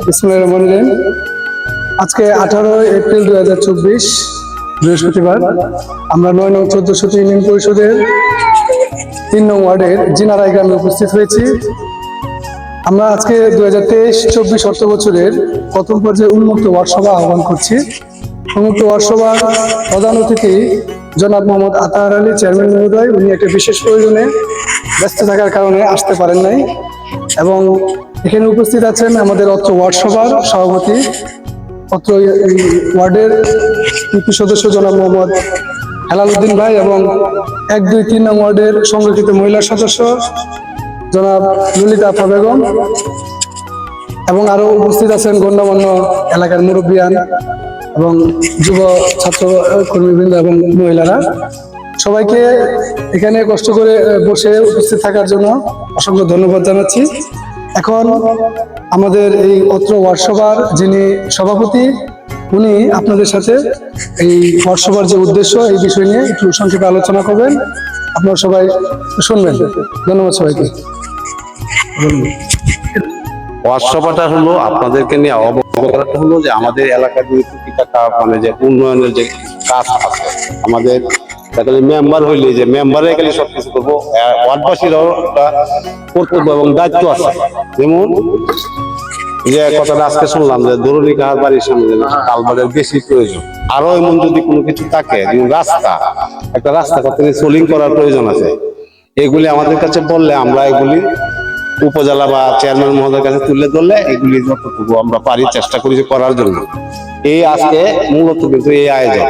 বিসমিল্লাহির রহমানির রহিম। আজকে 18 এপ্রিল 2024 বৃহস্পতিবার। আমরা 9 নং 1400 ইউনিয়ন পরিষদের 3 নং ওয়ার্ডের জিনারাই গ্রামে উপস্থিত হয়েছি। আমরা আজকে 2023-24 অর্থ বছরের প্রথম পর্যায়ে উন্মুক্ত ওয়ার্ড সভা আহ্বান করছি। উন্মুক্ত ওয়ার্ড সভার প্রধান অতিথি জনাব মোহাম্মদ আতাহার আলী চেয়ারম্যান মহোদয়। উনি একটা বিশেষ প্রয়োজনে ব্যস্ত থাকার কারণে আসতে পারেন নাই, এবং এখানে উপস্থিত আছেন আমাদের অত্র ওয়ার্ড সভার সভাপতি, অত্র ওয়ার্ডের ইউপি সদস্য জনাব মোহাম্মদ হেলাল উদ্দিন ভাই, এবং 1, 2, 3 নং ওয়ার্ডের সংরক্ষিত মহিলা সদস্য জনাব ললিতা আফা বেগম, এবং আরো উপস্থিত আছেন গণ্যমান্য এলাকার মুরব্বিয়ান এবং যুব ছাত্র কর্মীবৃন্দ এবং মহিলারা। সবাইকে এখানে কষ্ট করে বসে উপস্থিত থাকার জন্য অসংখ্য ধন্যবাদ জানাচ্ছি। এখন আমাদের এই অত্র ওয়ার্ড সভার যিনি সভাপতি, উনি আপনাদের সাথে এই ওয়ার্ড সভার যে উদ্দেশ্য এই বিষয় নিয়ে একটু সংক্ষেপে আলোচনা করবেন। আপনারা সবাই শুনবেন। ধন্যবাদ সবাইকে। ওয়ার্ড সভাটা হলো আপনাদেরকে নিয়ে অবগত করাটা হলো যে আমাদের এলাকার মানে যে উন্নয়নের যে কাজ আছে, আমাদের মেম্বার হইলে যে মেম্বারে গেলে সবকিছু করবো, ওয়ার্ডবাসীরাও একটা কর্তব্য এবং দায়িত্ব আছে। যেমন যে কথাটা আজকে শুনলাম যে দরুনি কাহার বাড়ির সামনে কালবারের বেশি প্রয়োজন, আরো এমন যদি কোনো কিছু থাকে, যেমন একটা রাস্তা কত সোলিং করার প্রয়োজন আছে, এগুলি আমাদের কাছে বললে আমরা এগুলি উপজেলা বা চেয়ারম্যান মহোদয়ের কাছে তুলে ধরলে এগুলি যতটুকু আমরা পারি চেষ্টা করি করার জন্য। এই আজকে মূলত কিন্তু এই আয়োজন।